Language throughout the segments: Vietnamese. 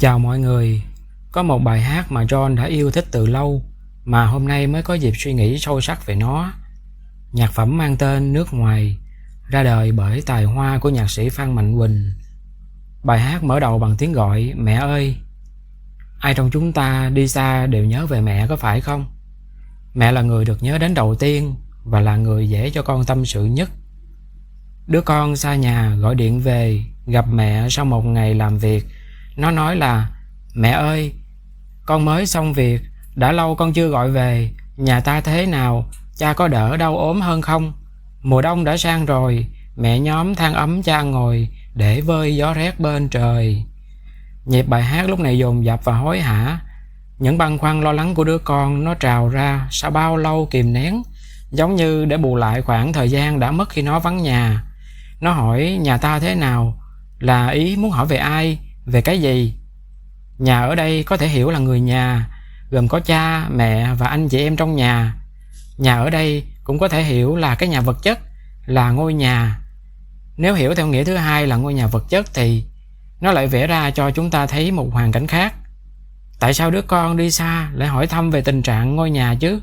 Chào mọi người, có một bài hát mà John đã yêu thích từ lâu mà hôm nay mới có dịp suy nghĩ sâu sắc về nó. Nhạc phẩm mang tên Nước Ngoài, ra đời bởi tài hoa của nhạc sĩ Phan Mạnh Quỳnh. Bài hát mở đầu bằng tiếng gọi mẹ ơi. Ai trong chúng ta đi xa đều nhớ về mẹ có phải không? Mẹ là người được nhớ đến đầu tiên và là người dễ cho con tâm sự nhất. Đứa con xa nhà gọi điện về gặp mẹ sau một ngày làm việc. Nó nói là: mẹ ơi, con mới xong việc, đã lâu con chưa gọi về, nhà ta thế nào, cha có đỡ đau ốm hơn không? Mùa đông đã sang rồi, mẹ nhóm than ấm cha ngồi để vơi gió rét bên trời. Nhịp bài hát lúc này dồn dập và hối hả. Những băn khoăn lo lắng của đứa con nó trào ra sau bao lâu kìm nén, giống như để bù lại khoảng thời gian đã mất khi nó vắng nhà. Nó hỏi nhà ta thế nào, là ý muốn hỏi về ai, về cái gì. Nhà ở đây có thể hiểu là người nhà, gồm có cha, mẹ và anh chị em trong nhà. Nhà ở đây cũng có thể hiểu là cái nhà vật chất, là ngôi nhà. Nếu hiểu theo nghĩa thứ hai là ngôi nhà vật chất thì nó lại vẽ ra cho chúng ta thấy một hoàn cảnh khác. Tại sao đứa con đi xa lại hỏi thăm về tình trạng ngôi nhà chứ?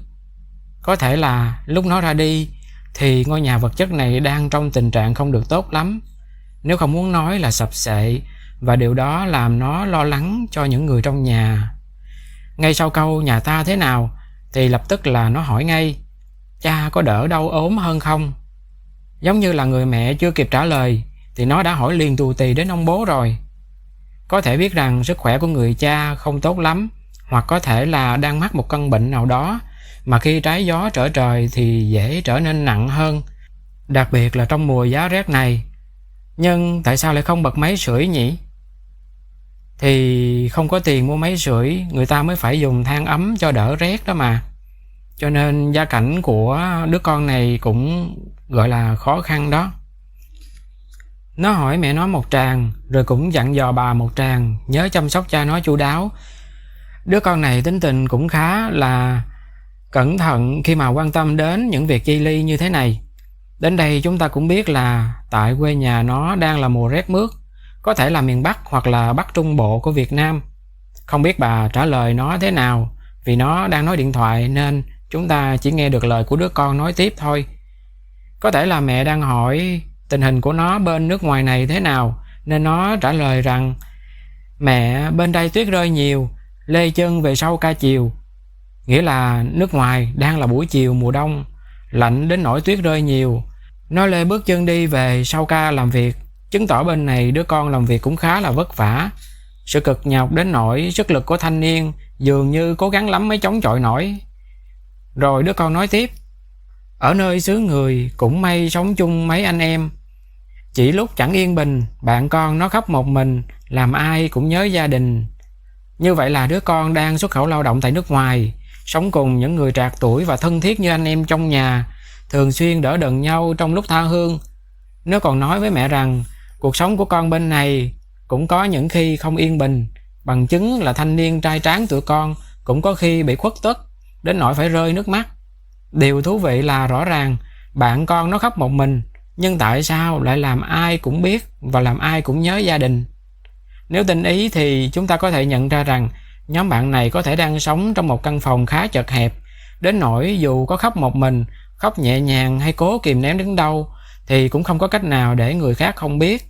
Có thể là lúc nó ra đi thì ngôi nhà vật chất này đang trong tình trạng không được tốt lắm, nếu không muốn nói là sập xệ, và điều đó làm nó lo lắng cho những người trong nhà. Ngay sau câu nhà ta thế nào thì lập tức là nó hỏi ngay: cha có đỡ đau ốm hơn không? Giống như là người mẹ chưa kịp trả lời thì nó đã hỏi liền tù tì đến ông bố rồi. Có thể biết rằng sức khỏe của người cha không tốt lắm, hoặc có thể là đang mắc một căn bệnh nào đó mà khi trái gió trở trời thì dễ trở nên nặng hơn, đặc biệt là trong mùa giá rét này. Nhưng tại sao lại không bật máy sưởi nhỉ? Thì không có tiền mua máy sưởi, người ta mới phải dùng than ấm cho đỡ rét đó mà. Cho nên gia cảnh của đứa con này cũng gọi là khó khăn đó. Nó hỏi mẹ nó một tràng, rồi cũng dặn dò bà một tràng nhớ chăm sóc cha nó chu đáo. Đứa con này tính tình cũng khá là cẩn thận khi mà quan tâm đến những việc chi ly như thế này. Đến đây chúng ta cũng biết là tại quê nhà nó đang là mùa rét mướt, có thể là miền Bắc hoặc là Bắc Trung Bộ của Việt Nam. Không biết bà trả lời nó thế nào, vì nó đang nói điện thoại nên chúng ta chỉ nghe được lời của đứa con nói tiếp thôi. Có thể là mẹ đang hỏi tình hình của nó bên nước ngoài này thế nào, nên nó trả lời rằng: mẹ, bên đây tuyết rơi nhiều, lê chân về sau ca chiều. Nghĩa là nước ngoài đang là buổi chiều mùa đông, lạnh đến nỗi tuyết rơi nhiều. Nó lê bước chân đi về sau ca làm việc, chứng tỏ bên này đứa con làm việc cũng khá là vất vả. Sự cực nhọc đến nỗi sức lực của thanh niên dường như cố gắng lắm mới chống chọi nổi. Rồi đứa con nói tiếp: ở nơi xứ người cũng may sống chung mấy anh em. Chỉ lúc chẳng yên bình, bạn con nó khóc một mình, làm ai cũng nhớ gia đình. Như vậy là đứa con đang xuất khẩu lao động tại nước ngoài, sống cùng những người trạc tuổi và thân thiết như anh em trong nhà, thường xuyên đỡ đần nhau trong lúc tha hương. Nó còn nói với mẹ rằng cuộc sống của con bên này cũng có những khi không yên bình, bằng chứng là thanh niên trai tráng tụi con cũng có khi bị khuất tất đến nỗi phải rơi nước mắt. Điều thú vị là rõ ràng bạn con nó khóc một mình, nhưng tại sao lại làm ai cũng biết và làm ai cũng nhớ gia đình? Nếu tinh ý thì chúng ta có thể nhận ra rằng nhóm bạn này có thể đang sống trong một căn phòng khá chật hẹp, đến nỗi dù có khóc một mình, khóc nhẹ nhàng hay cố kìm nén đến đâu thì cũng không có cách nào để người khác không biết.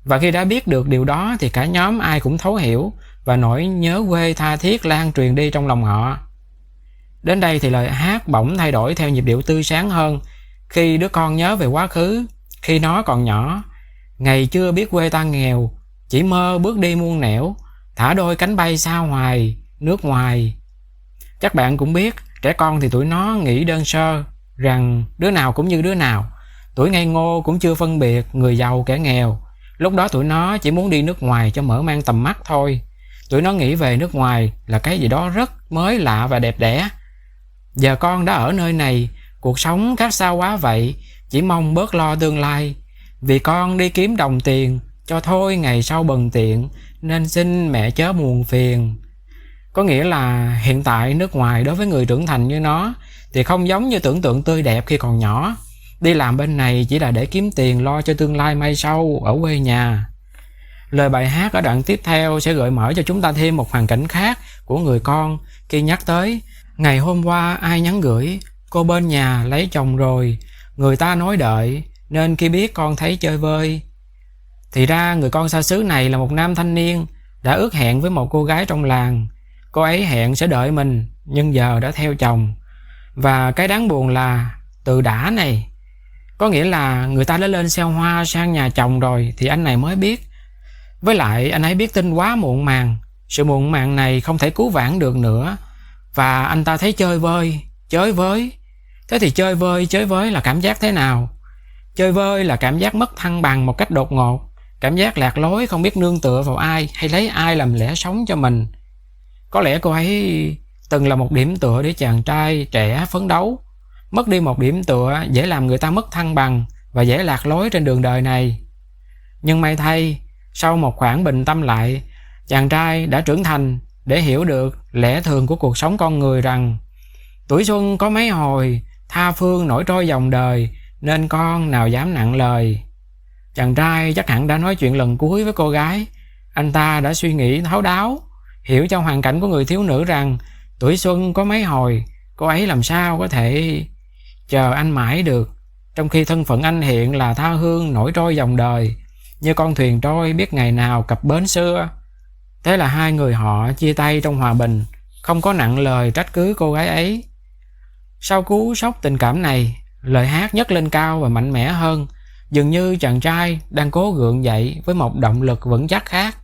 Và khi đã biết được điều đó thì cả nhóm ai cũng thấu hiểu, và nỗi nhớ quê tha thiết lan truyền đi trong lòng họ. Đến đây thì lời hát bỗng thay đổi theo nhịp điệu tươi sáng hơn, khi đứa con nhớ về quá khứ, khi nó còn nhỏ. Ngày chưa biết quê ta nghèo, chỉ mơ bước đi muôn nẻo, thả đôi cánh bay xa hoài, nước ngoài. Chắc bạn cũng biết, trẻ con thì tụi nó nghĩ đơn sơ rằng đứa nào cũng như đứa nào. Tuổi ngây ngô cũng chưa phân biệt người giàu kẻ nghèo. Lúc đó tụi nó chỉ muốn đi nước ngoài cho mở mang tầm mắt thôi. Tụi nó nghĩ về nước ngoài là cái gì đó rất mới lạ và đẹp đẽ. Giờ con đã ở nơi này, cuộc sống khác xa quá vậy, chỉ mong bớt lo tương lai. Vì con đi kiếm đồng tiền, cho thôi ngày sau bần tiện, nên xin mẹ chớ buồn phiền. Có nghĩa là hiện tại nước ngoài đối với người trưởng thành như nó thì không giống như tưởng tượng tươi đẹp khi còn nhỏ. Đi làm bên này chỉ là để kiếm tiền lo cho tương lai mai sau ở quê nhà. Lời bài hát ở đoạn tiếp theo sẽ gợi mở cho chúng ta thêm một hoàn cảnh khác của người con khi nhắc tới ngày hôm qua ai nhắn gửi, cô bên nhà lấy chồng rồi, người ta nói đợi, nên khi biết con thấy chơi vơi. Thì ra người con xa xứ này là một nam thanh niên đã ước hẹn với một cô gái trong làng. Cô ấy hẹn sẽ đợi mình, nhưng giờ đã theo chồng. Và cái đáng buồn là từ đã này, có nghĩa là người ta đã lên xe hoa sang nhà chồng rồi thì anh này mới biết. Với lại anh ấy biết tin quá muộn màng, sự muộn màng này không thể cứu vãn được nữa. Và anh ta thấy chơi vơi, chới với. Thế thì chơi vơi, chới với là cảm giác thế nào? Chơi vơi là cảm giác mất thăng bằng một cách đột ngột, cảm giác lạc lối không biết nương tựa vào ai hay lấy ai làm lẽ sống cho mình. Có lẽ cô ấy từng là một điểm tựa để chàng trai trẻ phấn đấu. Mất đi một điểm tựa dễ làm người ta mất thăng bằng và dễ lạc lối trên đường đời này. Nhưng may thay, sau một khoảng bình tâm lại, chàng trai đã trưởng thành để hiểu được lẽ thường của cuộc sống con người rằng tuổi xuân có mấy hồi, tha phương nổi trôi dòng đời, nên con nào dám nặng lời. Chàng trai chắc hẳn đã nói chuyện lần cuối với cô gái. Anh ta đã suy nghĩ thấu đáo, hiểu cho hoàn cảnh của người thiếu nữ rằng tuổi xuân có mấy hồi, cô ấy làm sao có thể chờ anh mãi được, trong khi thân phận anh hiện là tha hương nổi trôi dòng đời, như con thuyền trôi biết ngày nào cập bến xưa. Thế là hai người họ chia tay trong hòa bình, không có nặng lời trách cứ cô gái ấy. Sau cú sốc tình cảm này, lời hát nhấc lên cao và mạnh mẽ hơn. Dường như chàng trai đang cố gượng dậy với một động lực vững chắc khác.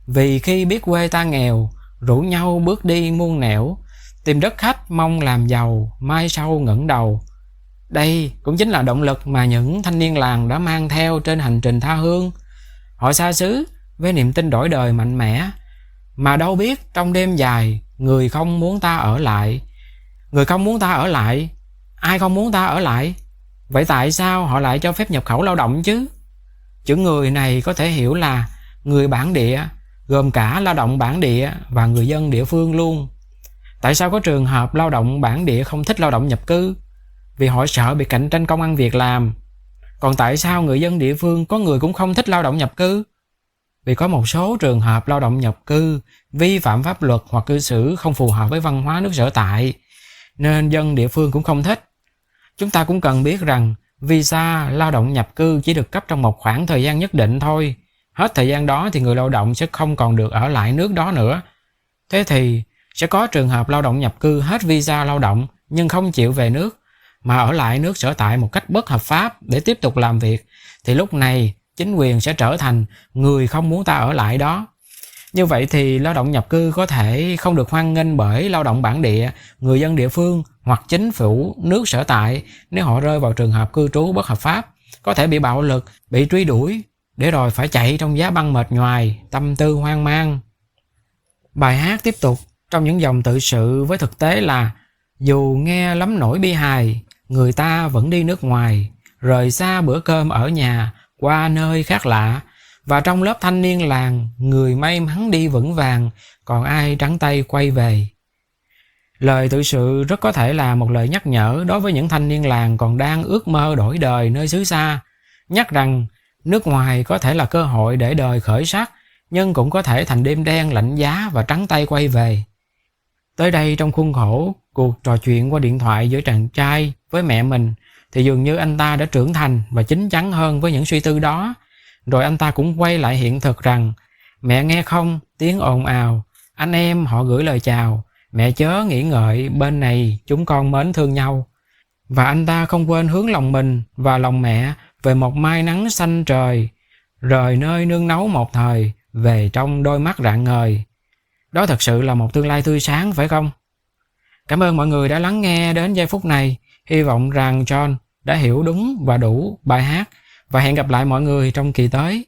Vì khi biết quê ta nghèo, rủ nhau bước đi muôn nẻo, tìm đất khách mong làm giàu, mai sau ngẩng đầu. Đây cũng chính là động lực mà những thanh niên làng đã mang theo trên hành trình tha hương. Họ xa xứ với niềm tin đổi đời mạnh mẽ, mà đâu biết trong đêm dài người không muốn ta ở lại. Người không muốn ta ở lại? Ai không muốn ta ở lại? Vậy tại sao họ lại cho phép nhập khẩu lao động chứ? Chữ người này có thể hiểu là người bản địa, gồm cả lao động bản địa và người dân địa phương luôn. Tại sao có trường hợp lao động bản địa không thích lao động nhập cư? Vì họ sợ bị cạnh tranh công ăn việc làm. Còn tại sao người dân địa phương có người cũng không thích lao động nhập cư? Vì có một số trường hợp lao động nhập cư vi phạm pháp luật hoặc cư xử không phù hợp với văn hóa nước sở tại, nên dân địa phương cũng không thích. Chúng ta cũng cần biết rằng visa lao động nhập cư chỉ được cấp trong một khoảng thời gian nhất định thôi. Hết thời gian đó thì người lao động sẽ không còn được ở lại nước đó nữa. Thế thì sẽ có trường hợp lao động nhập cư hết visa lao động nhưng không chịu về nước, mà ở lại nước sở tại một cách bất hợp pháp để tiếp tục làm việc. Thì lúc này chính quyền sẽ trở thành người không muốn ta ở lại đó. Như vậy thì lao động nhập cư có thể không được hoan nghênh bởi lao động bản địa, người dân địa phương hoặc chính phủ nước sở tại nếu họ rơi vào trường hợp cư trú bất hợp pháp, có thể bị bạo lực, bị truy đuổi, để rồi phải chạy trong giá băng mệt nhoài, tâm tư hoang mang. Bài hát tiếp tục trong những dòng tự sự với thực tế là dù nghe lắm nỗi bi hài, người ta vẫn đi nước ngoài, rời xa bữa cơm ở nhà, qua nơi khác lạ. Và trong lớp thanh niên làng, người may mắn đi vững vàng, còn ai trắng tay quay về. Lời tự sự rất có thể là một lời nhắc nhở đối với những thanh niên làng còn đang ước mơ đổi đời nơi xứ xa. Nhắc rằng nước ngoài có thể là cơ hội để đời khởi sắc, nhưng cũng có thể thành đêm đen lạnh giá và trắng tay quay về. Tới đây trong khuôn khổ cuộc trò chuyện qua điện thoại giữa chàng trai với mẹ mình, thì dường như anh ta đã trưởng thành và chín chắn hơn với những suy tư đó. Rồi anh ta cũng quay lại hiện thực rằng mẹ nghe không, tiếng ồn ào, anh em họ gửi lời chào, mẹ chớ nghĩ ngợi, bên này chúng con mến thương nhau. Và anh ta không quên hướng lòng mình và lòng mẹ về một mai nắng xanh trời, rời nơi nương náu một thời, về trong đôi mắt rạng ngời. Đó thật sự là một tương lai tươi sáng phải không? Cảm ơn mọi người đã lắng nghe đến giây phút này. Hy vọng rằng John đã hiểu đúng và đủ bài hát, và hẹn gặp lại mọi người trong kỳ tới.